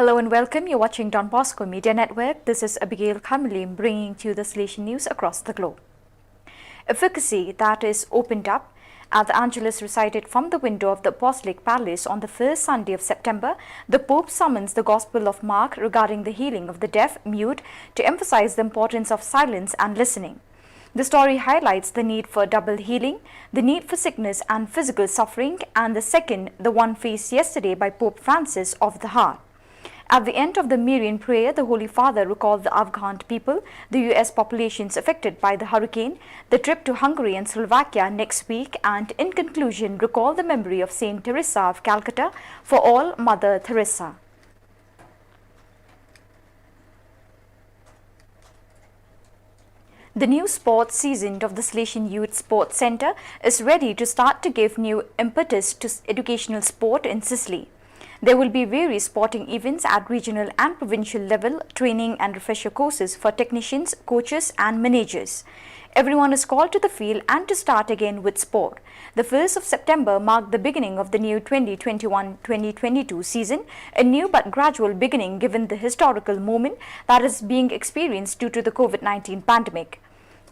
Hello and welcome. You're watching Don Bosco Media Network. This is Abigail Kamalim bringing to you the Salesian news across the globe. Efficacy that is opened up at the Angelus recited from the window of the Apostolic Palace on the first Sunday of September, the Pope summons the Gospel of Mark regarding the healing of the deaf, mute, to emphasize the importance of silence and listening. The story highlights the need for double healing, the need for sickness and physical suffering, and the second, the one faced yesterday by Pope Francis of the heart. At the end of the Marian prayer, the Holy Father recalled the Afghan people, the U.S. populations affected by the hurricane, the trip to Hungary and Slovakia next week, and in conclusion, recalled the memory of Saint Teresa of Calcutta, for all Mother Teresa. The new sports season of the Salesian Youth Sports Centre is ready to start to give new impetus to educational sport in Sicily. There will be various sporting events at regional and provincial level, training and refresher courses for technicians, coaches and managers. Everyone is called to the field and to start again with sport. The 1st of September marked the beginning of the new 2021-2022 season, a new but gradual beginning given the historical moment that is being experienced due to the COVID-19 pandemic.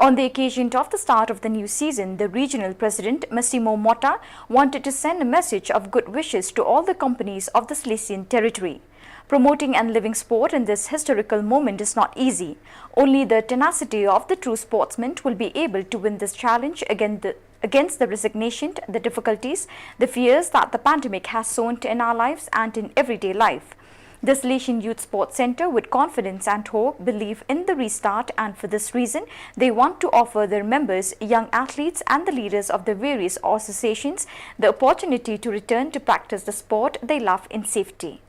On the occasion of the start of the new season, the regional president, Massimo Motta, wanted to send a message of good wishes to all the companies of the Salesian territory. Promoting and living sport in this historical moment is not easy. Only the tenacity of the true sportsman will be able to win this challenge against the resignation, the difficulties, the fears that the pandemic has sown in our lives and in everyday life. The Salesian Youth Sports Centre, with confidence and hope, believe in the restart, and for this reason, they want to offer their members, young athletes and the leaders of the various associations the opportunity to return to practice the sport they love in safety.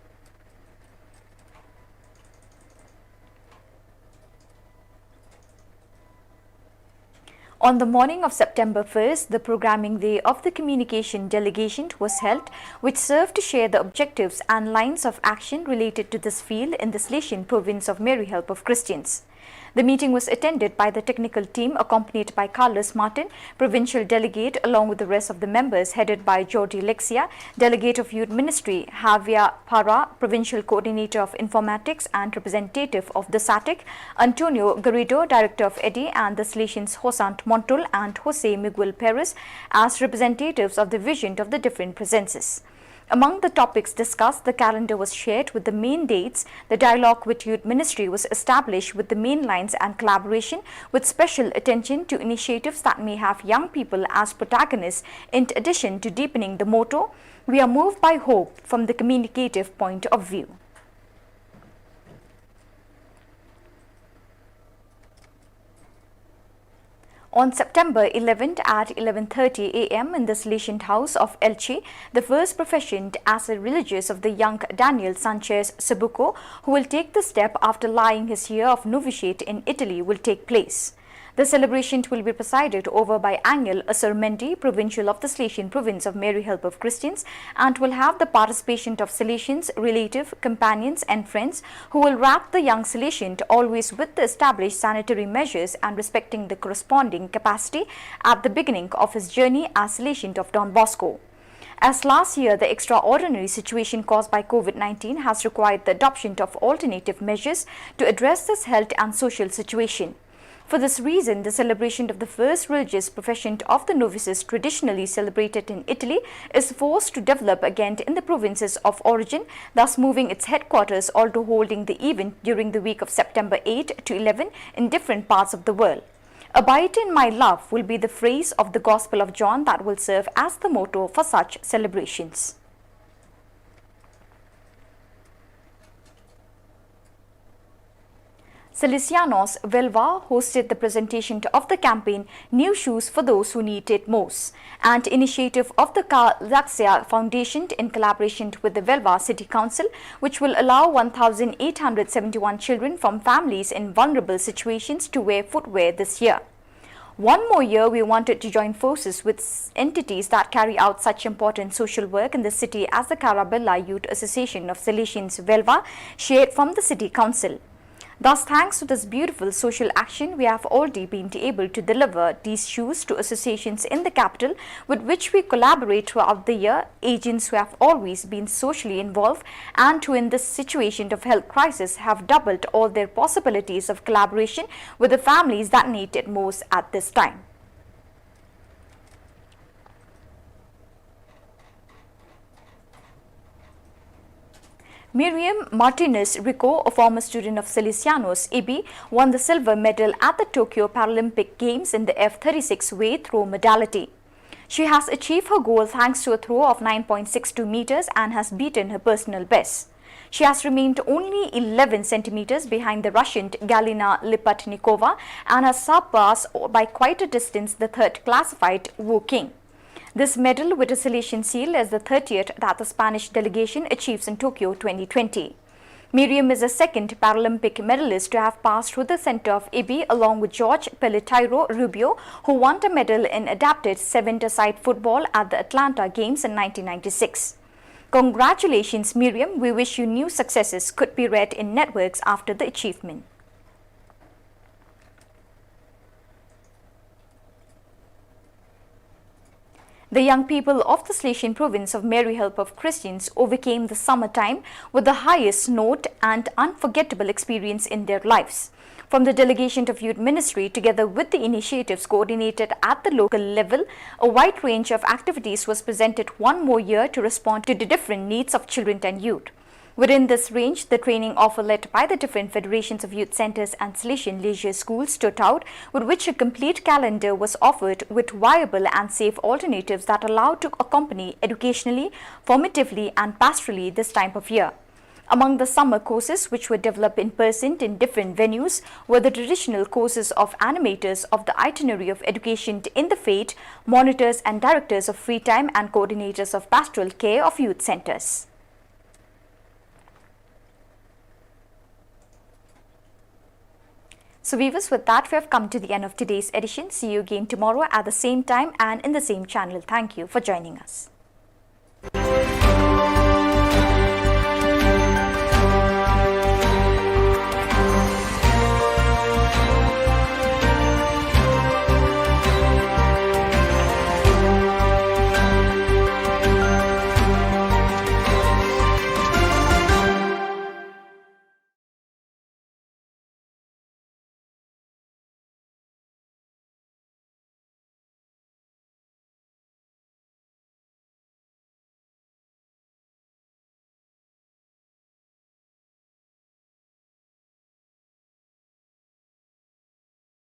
On the morning of September 1st, the programming day of the communication delegation was held, which served to share the objectives and lines of action related to this field in the Salesian province of Mary Help of Christians. The meeting was attended by the technical team accompanied by Carlos Martin, provincial delegate, along with the rest of the members headed by Jordi Lexia, delegate of Youth Ministry, Javier Parra, provincial coordinator of informatics and representative of the SATIC, Antonio Garrido, director of EDI, and the Salesians Josant Montul and Jose Miguel Perez as representatives of the vision of the different presences. Among the topics discussed, the calendar was shared with the main dates, the dialogue with Youth Ministry was established with the main lines and collaboration with special attention to initiatives that may have young people as protagonists in addition to deepening the motto, "We are moved by hope" from the communicative point of view. On September 11th at 11:30 a.m. in the Salesian House of Elche, the first profession as a religious of the young Daniel Sanchez Sabuco, who will take the step after lying his year of novitiate in Italy, will take place. The celebration will be presided over by Angel Asurmendi, provincial of the Salesian province of Mary Help of Christians, and will have the participation of Salesians, relative, companions and friends who will wrap the young Salesian always with the established sanitary measures and respecting the corresponding capacity at the beginning of his journey as Salesian of Don Bosco. As last year, the extraordinary situation caused by COVID-19 has required the adoption of alternative measures to address this health and social situation. For this reason, the celebration of the first religious profession of the novices traditionally celebrated in Italy is forced to develop again in the provinces of origin, thus moving its headquarters also holding the event during the week of September 8 to 11 in different parts of the world. "Abide in my love" will be the phrase of the Gospel of John that will serve as the motto for such celebrations. Salesianos Velva hosted the presentation of the campaign "New Shoes for Those Who Need It Most," an initiative of the Laxia Foundation in collaboration with the Velva City Council, which will allow 1,871 children from families in vulnerable situations to wear footwear this year. One more year, we wanted to join forces with entities that carry out such important social work in the city as the Carabella Youth Association of Salesians Velva, shared from the City Council. Thus, thanks to this beautiful social action, we have already been able to deliver these shoes to associations in the capital with which we collaborate throughout the year, agents who have always been socially involved and who in this situation of health crisis have doubled all their possibilities of collaboration with the families that need it most at this time. Miriam Martinez Rico, a former student of Salesianos IB, won the silver medal at the Tokyo Paralympic Games in the F36 weight throw modality. She has achieved her goal thanks to a throw of 9.62 meters and has beaten her personal best. She has remained only 11 centimeters behind the Russian Galina Lipatnikova and has surpassed by quite a distance the third classified Wu King. This medal with a Salesian seal is the 30th that the Spanish delegation achieves in Tokyo 2020. Miriam is the second Paralympic medalist to have passed through the center of IBI along with George Pelleteiro Rubio, who won a medal in adapted 7-a-side football at the Atlanta Games in 1996. Congratulations, Miriam. We wish you new successes could be read in networks after the achievement. The young people of the Salesian province of Mary Help of Christians overcame the summertime with the highest note and unforgettable experience in their lives. From the delegation of youth ministry together with the initiatives coordinated at the local level, a wide range of activities was presented one more year to respond to the different needs of children and youth. Within this range, the training offer led by the different federations of youth centers and Salesian leisure schools stood out, with which a complete calendar was offered with viable and safe alternatives that allow to accompany educationally, formatively and pastorally this time of year. Among the summer courses which were developed in person in different venues were the traditional courses of animators of the itinerary of education in the faith, monitors and directors of free time and coordinators of pastoral care of youth centers. So viewers, with that we have come to the end of today's edition. See you again tomorrow at the same time and in the same channel. Thank you for joining us.